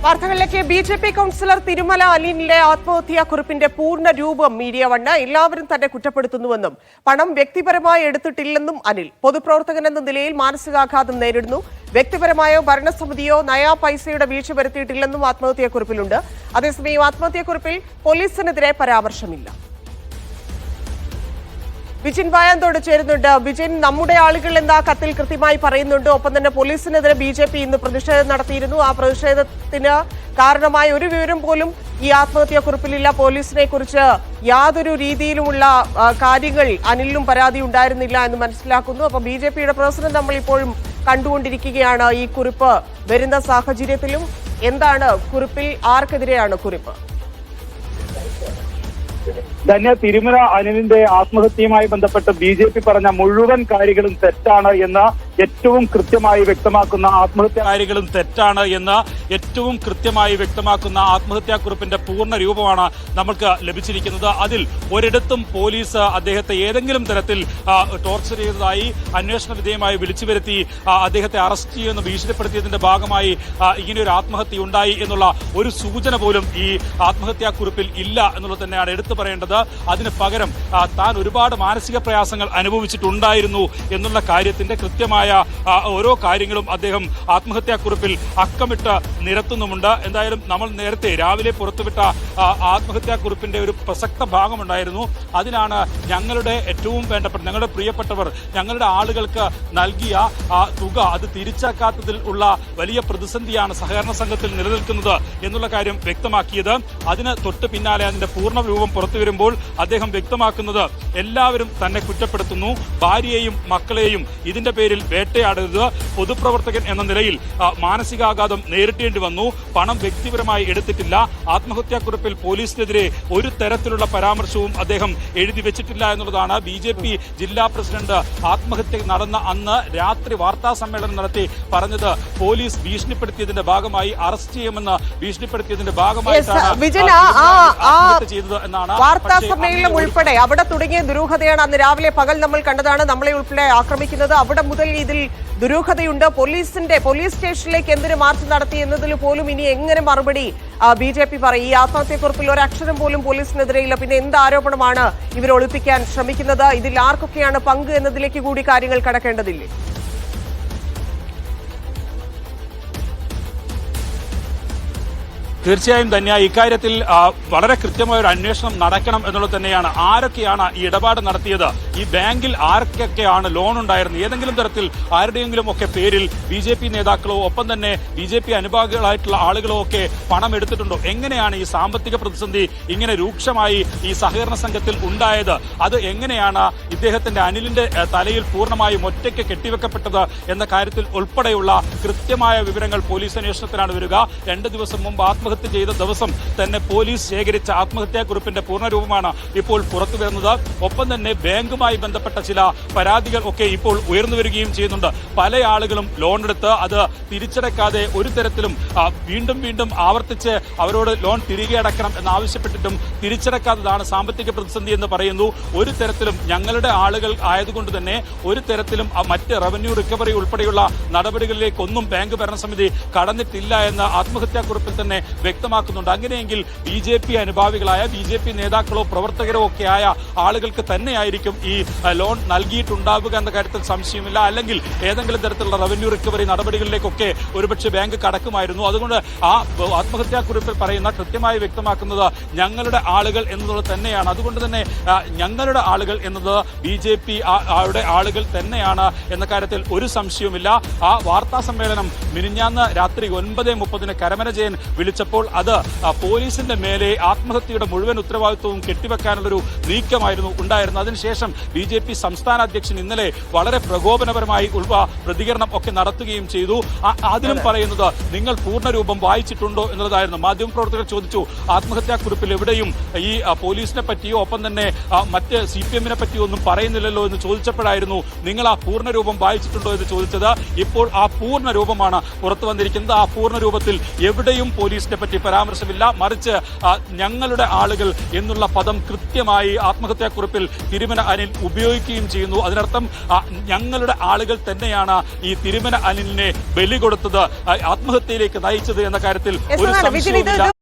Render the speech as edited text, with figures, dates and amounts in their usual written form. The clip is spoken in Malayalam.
വാർത്തകളിലേക്ക് ബി.ജെ.പി കൗൺസിലർ തിരുമല അലീനിലെ ആത്മഹത്യാക്കുറിപ്പിന്റെ പൂർണ്ണ രൂപം മീഡിയ വണ്ണ് എല്ലാവരും തന്നെ കുറ്റപ്പെടുത്തുന്നുവെന്നും പണം വ്യക്തിപരമായി എടുത്തിട്ടില്ലെന്നും അനിൽ പൊതുപ്രവർത്തകൻ എന്ന നിലയിൽ മാനസികാഘാതം നേരിടുന്നു. വ്യക്തിപരമായോ ഭരണസമിതിയോ നയാ പൈസയുടെ വീഴ്ച വരുത്തിയിട്ടില്ലെന്നും ആത്മഹത്യാക്കുറിപ്പിലുണ്ട്. അതേസമയം ആത്മഹത്യാക്കുറിപ്പിൽ പോലീസിനെതിരെ പരാമർശമില്ല. വിജിൻ വായാന്തോട് ചേരുന്നുണ്ട്. വിജിൻ, നമ്മുടെ ആളുകൾ എന്ന കത്തിൽ കൃത്യമായി പറയുന്നുണ്ട്. ഒപ്പം തന്നെ പോലീസിനെതിരെ ബി.ജെ.പി ഇന്ന് പ്രതിഷേധം നടത്തിയിരുന്നു. ആ പ്രതിഷേധത്തിന് കാരണമായ ഒരു വിവരം പോലും ഈ ആത്മഹത്യാക്കുറിപ്പിലില്ല. പോലീസിനെ കുറിച്ച് യാതൊരു രീതിയിലുമുള്ള കാര്യങ്ങൾ അനിലിനും പരാതി ഉണ്ടായിരുന്നില്ല എന്ന് മനസ്സിലാക്കുന്നു. അപ്പൊ ബി.ജെ.പിയുടെ പ്രസിഡന്റ് നമ്മൾ ഇപ്പോഴും കണ്ടുകൊണ്ടിരിക്കുകയാണ്. ഈ കുറിപ്പ് വരുന്ന സാഹചര്യത്തിലും എന്താണ് കുറിപ്പിൽ, ആർക്കെതിരെയാണ് കുറിപ്പ്? ധന്യ, തിരുമല അനിലിന്റെ ആത്മഹത്യയുമായി ബന്ധപ്പെട്ട് ബി.ജെ.പി പറഞ്ഞ മുഴുവൻ കാര്യങ്ങളും തെറ്റാണ് എന്ന് ഏറ്റവും കൃത്യമായി വ്യക്തമാക്കുന്ന ആത്മഹത്യാക്കുറിപ്പിന്റെ പൂർണ്ണ രൂപമാണ് നമുക്ക് ലഭിച്ചിരിക്കുന്നത്. അതിൽ ഒരിടത്തും പോലീസ് അദ്ദേഹത്തെ ഏതെങ്കിലും തരത്തിൽ ടോർച്ചർ ചെയ്തതായി അന്വേഷണ വിധേയമായി വിളിച്ചു വരുത്തി അദ്ദേഹത്തെ അറസ്റ്റ് ചെയ്യുമെന്ന് ഭീഷണിപ്പെടുത്തിയതിന്റെ ഭാഗമായി ഇങ്ങനെയൊരു ആത്മഹത്യ ഉണ്ടായി എന്നുള്ള ഒരു സൂചന പോലും ഈ ആത്മഹത്യാക്കുറിപ്പിൽ ഇല്ല എന്നുള്ളത് തന്നെയാണ് എടുത്തു പറയേണ്ടത്. അതിന് പകരം താൻ ഒരുപാട് മാനസിക പ്രയാസങ്ങൾ അനുഭവിച്ചിട്ടുണ്ടായിരുന്നു എന്നുള്ള കാര്യത്തിന്റെ കൃത്യമായ ഓരോ കാര്യങ്ങളും അദ്ദേഹം ആത്മഹത്യാക്കുറിപ്പിൽ അക്കമിട്ട് നിരത്തുന്നുമുണ്ട്. എന്തായാലും നമ്മൾ നേരത്തെ രാവിലെ പുറത്തുവിട്ട ആത്മഹത്യാക്കുറിപ്പിന്റെ ഒരു പ്രസക്ത ഭാഗമുണ്ടായിരുന്നു. അതിനാണ് ഞങ്ങളുടെ ഏറ്റവും വേണ്ടപ്പെട്ട, ഞങ്ങളുടെ പ്രിയപ്പെട്ടവർ, ഞങ്ങളുടെ ആളുകൾക്ക് നൽകിയ തുക അത് തിരിച്ചേക്കാത്തതിൽ ഉള്ള വലിയ പ്രതിസന്ധിയാണ് സഹകരണ സംഘത്തിൽ നിലനിൽക്കുന്നത് എന്നുള്ള കാര്യം വ്യക്തമാക്കിയത്. അതിന് തൊട്ട് പിന്നാലെ അതിന്റെ പൂർണ്ണ രൂപം പുറത്തു വരുമ്പോൾ അദ്ദേഹം വ്യക്തമാക്കുന്നത് എല്ലാവരും തന്നെ കുറ്റപ്പെടുത്തുന്നു, ഭാര്യയെയും മക്കളെയും ഇതിന്റെ പേരിൽ വേട്ടയാടരുത്, പൊതുപ്രവർത്തകൻ എന്ന നിലയിൽ മാനസികാഘാതം നേരിടേണ്ടി വന്നു, പണം വ്യക്തിപരമായി എടുത്തിട്ടില്ല, ആത്മഹത്യാക്കുറിപ്പിൽ പോലീസിനെതിരെ ഒരു തരത്തിലുള്ള പരാമർശവും അദ്ദേഹം എഴുതി വെച്ചിട്ടില്ല എന്നുള്ളതാണ്. ബി.ജെ.പി ജില്ലാ പ്രസിഡന്റ് ആത്മഹത്യ നടന്ന അന്ന് രാത്രി വാർത്താ സമ്മേളനം നടത്തി പറഞ്ഞത് പോലീസ് ഭീഷണിപ്പെടുത്തിയതിന്റെ ഭാഗമായി, അറസ്റ്റ് ചെയ്യുമെന്ന് ഭീഷണിപ്പെടുത്തിയതിന്റെ ഭാഗമായിട്ടാണ് ചെയ്തത് എന്നാണ്. വാർത്താ സമ്മേളനം ഉൾപ്പെടെ അവിടെ തുടങ്ങിയ ദുരൂഹതയാണ് അന്ന് രാവിലെ പകൽ നമ്മൾ കണ്ടതാണ്. നമ്മളെ ഉൾപ്പെടെ ആക്രമിക്കുന്നത് അവിടെ മുതൽ ഇതിൽ ദുരൂഹതയുണ്ട്. പോലീസ് സ്റ്റേഷനിലേക്ക് എന്തിനു മാർച്ച് നടത്തി എന്നതിൽ പോലും ഇനി എങ്ങനെ മറുപടി ബി.ജെ.പി പറയും? ഈ ആത്മഹത്യക്കുറിപ്പിൽ ഒരക്ഷരം പോലും പോലീസിനെതിരെയില്ല. പിന്നെ എന്ത് ആരോപണമാണ് ഇവർ ഒളിപ്പിക്കാൻ ശ്രമിക്കുന്നത്? ഇതിൽ ആർക്കൊക്കെയാണ് പങ്ക് എന്നതിലേക്ക് കൂടി കാര്യങ്ങൾ കടക്കേണ്ടതില്ലേ? തീർച്ചയായും ധന്യ, ഇക്കാര്യത്തിൽ വളരെ കൃത്യമായ ഒരു അന്വേഷണം നടക്കണം എന്നുള്ളത് തന്നെയാണ്. ആരൊക്കെയാണ് ഈ ഇടപാട് നടത്തിയത്, ഈ ബാങ്കിൽ ആർക്കൊക്കെയാണ് ലോൺ ഉണ്ടായിരുന്നത്, ഏതെങ്കിലും തരത്തിൽ ആരുടെയെങ്കിലും ഒക്കെ പേരിൽ ബി.ജെ.പി നേതാക്കളോ ഒപ്പം തന്നെ ബി.ജെ.പി അനുഭാവികളായിട്ടുള്ള ആളുകളോ ഒക്കെ പണം എടുത്തിട്ടുണ്ടോ, എങ്ങനെയാണ് ഈ സാമ്പത്തിക പ്രതിസന്ധി ഇങ്ങനെ രൂക്ഷമായി ഈ സഹകരണ സംഘത്തിൽ ഉണ്ടായത്, അത് എങ്ങനെയാണ് ഇദ്ദേഹത്തിന്റെ അനിലിന്റെ തലയിൽ പൂർണ്ണമായും ഒറ്റയ്ക്ക് കെട്ടിവെക്കപ്പെട്ടത് എന്ന കാര്യത്തിൽ ഉൾപ്പെടെയുള്ള കൃത്യമായ വിവരങ്ങൾ പോലീസ് അന്വേഷണത്തിനാണ് വരിക. 2 ദിവസം മുമ്പ് ആത്മഹത്യ ചെയ്ത ദിവസം തന്നെ പോലീസ് ശേഖരിച്ച ആത്മഹത്യാക്കുറിപ്പിന്റെ പൂർണ്ണരൂപമാണ് ഇപ്പോൾ പുറത്തു വരുന്നത്. ഒപ്പം തന്നെ ബാങ്കുമായി ബന്ധപ്പെട്ട ചില പരാതികൾ ഒക്കെ ഇപ്പോൾ ഉയർന്നു വരികയും ചെയ്യുന്നുണ്ട്. പല ആളുകളും ലോൺ എടുത്ത് അത് തിരിച്ചടക്കാതെ ഒരു തരത്തിലും വീണ്ടും ആവർത്തിച്ച് അവരോട് ലോൺ തിരികെ അടക്കണം എന്നാവശ്യപ്പെട്ടിട്ടും തിരിച്ചടക്കാത്തതാണ് സാമ്പത്തിക പ്രതിസന്ധി എന്ന് പറയുന്നു. ഒരു തരത്തിലും ഞങ്ങളുടെ ആളുകൾ ആയതുകൊണ്ട് തന്നെ ഒരു തരത്തിലും മറ്റ് റവന്യൂ റിക്കവറി ഉൾപ്പെടെയുള്ള നടപടികളിലേക്കൊന്നും ബാങ്ക് ഭരണസമിതി കടന്നിട്ടില്ല എന്ന് ആത്മഹത്യാക്കുറിപ്പിൽ തന്നെ വ്യക്തമാക്കുന്നുണ്ട്. അങ്ങനെയെങ്കിൽ ബി.ജെ.പി അനുഭാവികളായ ബി.ജെ.പി നേതാക്കളോ പ്രവർത്തകരോ ഒക്കെയായ ആളുകൾക്ക് തന്നെയായിരിക്കും ഈ ലോൺ നൽകിയിട്ടുണ്ടാവുക എന്ന കാര്യത്തിൽ സംശയമില്ല. അല്ലെങ്കിൽ ഏതെങ്കിലും തരത്തിലുള്ള റവന്യൂ റിക്കവറി നടപടികളിലേക്കൊക്കെ ഒരുപക്ഷെ ബാങ്ക് കടക്കുമായിരുന്നു. അതുകൊണ്ട് ആ ആത്മഹത്യാക്കുറിപ്പിൽ പറയുന്ന കൃത്യമായി വ്യക്തമാക്കുന്നത് ഞങ്ങളുടെ ആളുകൾ എന്നുള്ളത് തന്നെയാണ്. അതുകൊണ്ട് തന്നെ ഞങ്ങളുടെ ആളുകൾ എന്നത് ബി.ജെ.പി ആളുകൾ തന്നെയാണ് എന്ന കാര്യത്തിൽ ഒരു സംശയവുമില്ല. ആ വാർത്താ സമ്മേളനം മിനിഞ്ഞാന്ന് രാത്രി 9:30 കരമന ജയൻ വിളിച്ചപ്പോൾ അത് പോലീസിന്റെ മേലെ ആത്മഹത്യയുടെ മുഴുവൻ ഉത്തരവാദിത്വവും കെട്ടിവെക്കാനുള്ളൊരു നീക്കമായിരുന്നു ഉണ്ടായിരുന്നത്. അതിനുശേഷം ബി.ജെ.പി സംസ്ഥാന അധ്യക്ഷൻ ഇന്നലെ വളരെ പ്രകോപനപരമായി പ്രതികരണം ഒക്കെ നടത്തുകയും ചെയ്തു. അതിലും പറയുന്നത് നിങ്ങൾ പൂർണ്ണരൂപം വായിച്ചിട്ടുണ്ടോ എന്നുള്ളതായിരുന്നു. മാധ്യമപ്രവർത്തകർ ചോദിച്ചു, ആത്മഹത്യാക്കുറിപ്പിൽ എവിടെയും ഈ പോലീസിനെ പറ്റിയോ ഒപ്പം തന്നെ മറ്റ് CPM-നെ പറ്റിയോ ഒന്നും പറയുന്നില്ലല്ലോ എന്ന് ചോദിച്ചപ്പോഴായിരുന്നു നിങ്ങൾ ആ പൂർണ്ണരൂപം വായിച്ചിട്ടുണ്ടോ എന്ന് ചോദിച്ചത്. ഇപ്പോൾ ആ പൂർണ്ണ രൂപമാണ് പുറത്തു വന്നിരിക്കുന്നത്. ആ പൂർണ്ണ രൂപത്തിൽ എവിടെയും പോലീസിന്റെ എന്നതിനെ പറ്റി പരാമർശമില്ല. മറിച്ച് ഞങ്ങളുടെ ആളുകൾ എന്നുള്ള പദം കൃത്യമായി ആത്മഹത്യാക്കുറിപ്പിൽ തിരുമന അനിൽ ഉപയോഗിക്കുകയും ചെയ്യുന്നു. അതിനർത്ഥം ഞങ്ങളുടെ ആളുകൾ തന്നെയാണ് ഈ തിരുമന അനിലിനെ ബലി കൊടുത്തത്, ആത്മഹത്യയിലേക്ക് നയിച്ചത് എന്ന കാര്യത്തിൽ ഒരു സംശയവുമില്ല.